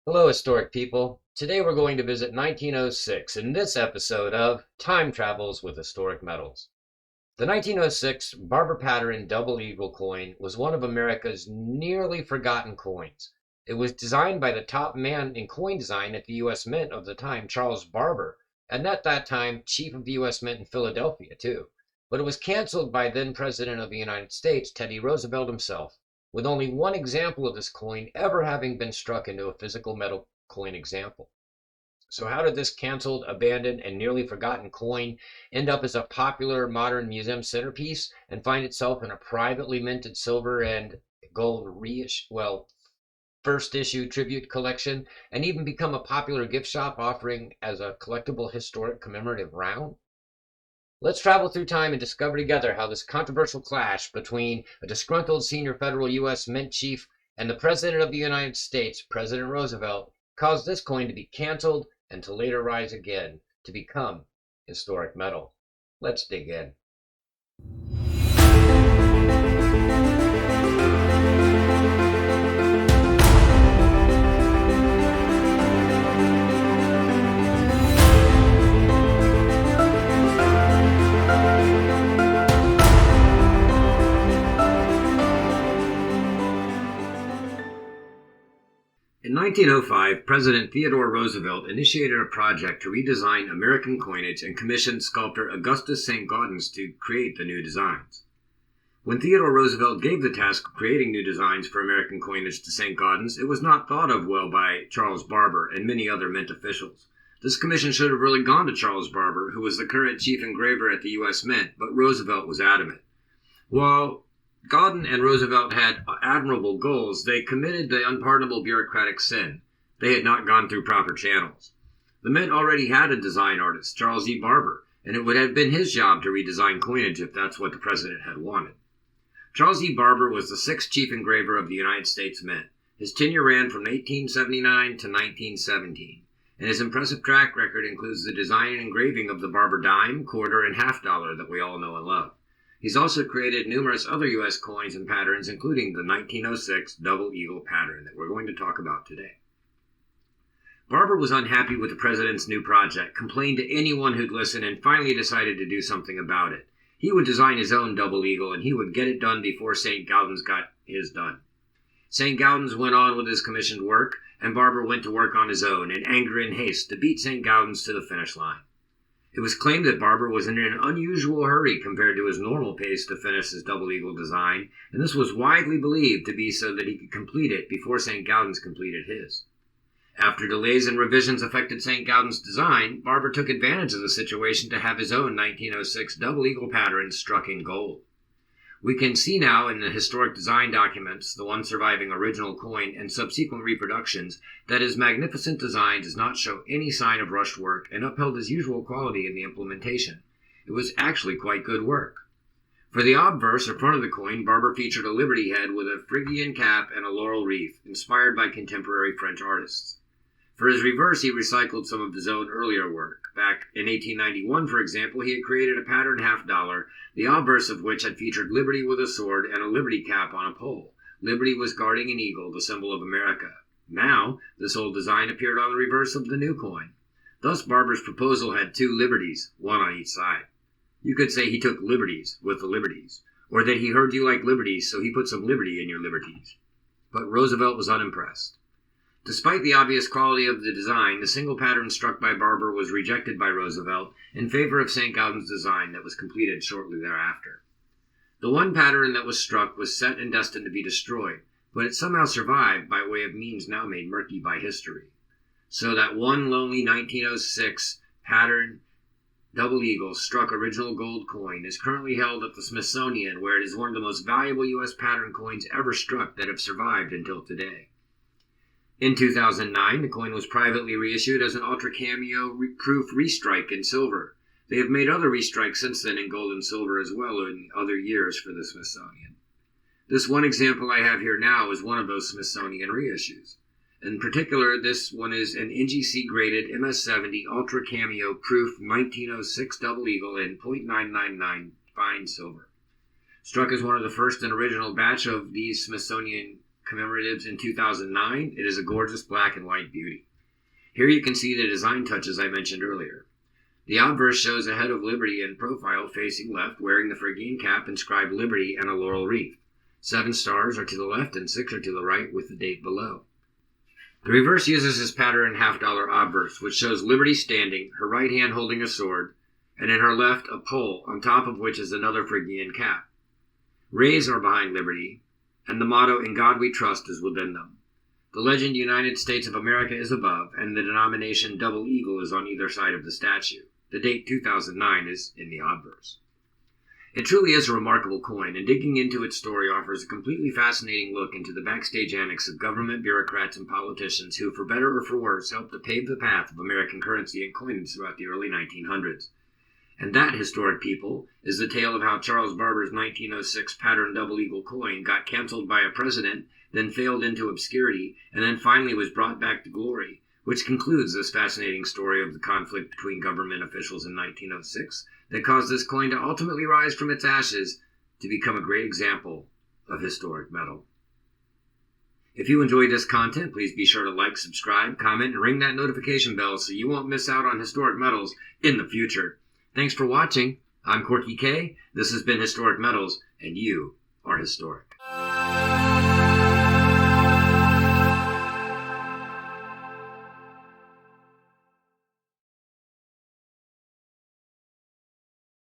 Hello, historic people. Today we're going to visit 1906 in this episode of Time Travels with Historic Metals. The 1906 Barber pattern double eagle coin was one of America's nearly forgotten coins. It was designed by the top man in coin design at the US Mint of the time, Charles Barber, and at that time, chief of the US Mint in Philadelphia, too. But it was canceled by then President of the United States, Teddy Roosevelt himself, with only one example of this coin ever having been struck into a physical metal coin example. So how did this canceled, abandoned, and nearly forgotten coin end up as a popular modern museum centerpiece and find itself in a privately minted silver and gold first issue tribute collection, and even become a popular gift shop offering as a collectible historic commemorative round? Let's travel through time and discover together how this controversial clash between a disgruntled senior federal U.S. Mint chief and the President of the United States, President Roosevelt, caused this coin to be canceled and to later rise again to become historic metal. Let's dig in. In 1905, President Theodore Roosevelt initiated a project to redesign American coinage and commissioned sculptor Augustus Saint-Gaudens to create the new designs. When Theodore Roosevelt gave the task of creating new designs for American coinage to Saint-Gaudens, it was not thought of well by Charles Barber and many other Mint officials. This commission should have really gone to Charles Barber, who was the current chief engraver at the U.S. Mint, but Roosevelt was adamant. While Gaudens and Roosevelt had admirable goals, they committed the unpardonable bureaucratic sin. They had not gone through proper channels. The Mint already had a design artist, Charles E. Barber, and it would have been his job to redesign coinage if that's what the president had wanted. Charles E. Barber was the sixth chief engraver of the United States Mint. His tenure ran from 1879 to 1917, and his impressive track record includes the design and engraving of the Barber dime, quarter, and half dollar that we all know and love. He's also created numerous other U.S. coins and patterns, including the 1906 double eagle pattern that we're going to talk about today. Barber was unhappy with the president's new project, complained to anyone who'd listen, and finally decided to do something about it. He would design his own double eagle, and he would get it done before Saint-Gaudens got his done. Saint-Gaudens went on with his commissioned work, and Barber went to work on his own in anger and haste to beat Saint-Gaudens to the finish line. It was claimed that Barber was in an unusual hurry compared to his normal pace to finish his double eagle design, and this was widely believed to be so that he could complete it before Saint-Gaudens completed his. After delays and revisions affected Saint-Gaudens' design, Barber took advantage of the situation to have his own 1906 double eagle pattern struck in gold. We can see now in the historic design documents, the one surviving original coin and subsequent reproductions, that his magnificent design does not show any sign of rushed work and upheld his usual quality in the implementation. It was actually quite good work. For the obverse or front of the coin, Barber featured a liberty head with a Phrygian cap and a laurel wreath, inspired by contemporary French artists. For his reverse, he recycled some of his own earlier work. Back in 1891, for example, he had created a pattern half dollar, the obverse of which had featured Liberty with a sword and a liberty cap on a pole. Liberty was guarding an eagle, the symbol of America. Now, this old design appeared on the reverse of the new coin. Thus, Barber's proposal had two liberties, one on each side. You could say he took liberties with the liberties, or that he heard you like liberties, so he put some liberty in your liberties. But Roosevelt was unimpressed. Despite the obvious quality of the design, the single pattern struck by Barber was rejected by Roosevelt in favor of Saint-Gaudens' design that was completed shortly thereafter. The one pattern that was struck was set and destined to be destroyed, but it somehow survived by way of means now made murky by history. So that one lonely 1906 pattern double eagle struck original gold coin is currently held at the Smithsonian, where it is one of the most valuable U.S. pattern coins ever struck that have survived until today. In 2009, the coin was privately reissued as an Ultra Cameo proof restrike in silver. They have made other restrikes since then in gold and silver as well in other years for the Smithsonian. This one example I have here now is one of those Smithsonian reissues. In particular, this one is an NGC graded MS70 Ultra Cameo proof 1906 double eagle in .999 fine silver. Struck as one of the first and original batch of these Smithsonian commemoratives in 2009, it is a gorgeous black and white beauty. Here you can see the design touches I mentioned earlier. The obverse shows a head of Liberty in profile facing left, wearing the Phrygian cap inscribed Liberty and a laurel wreath. 7 stars are to the left and 6 are to the right, with the date below. The reverse uses his pattern half-dollar obverse, which shows Liberty standing, her right hand holding a sword, and in her left a pole, on top of which is another Phrygian cap. Rays are behind Liberty, and the motto, "In God We Trust," is within them. The legend United States of America is above, and the denomination Double Eagle is on either side of the statue. The date 2009 is in the obverse. It truly is a remarkable coin, and digging into its story offers a completely fascinating look into the backstage antics of government bureaucrats and politicians who, for better or for worse, helped to pave the path of American currency and coinage throughout the early 1900s. And that, historic people, is the tale of how Charles Barber's 1906 pattern double eagle coin got canceled by a president, then failed into obscurity, and then finally was brought back to glory, which concludes this fascinating story of the conflict between government officials in 1906 that caused this coin to ultimately rise from its ashes to become a great example of historic metal. If you enjoyed this content, please be sure to like, subscribe, comment, and ring that notification bell so you won't miss out on historic metals in the future. Thanks for watching. I'm Corky K. This has been Historic Metals, and you are historic.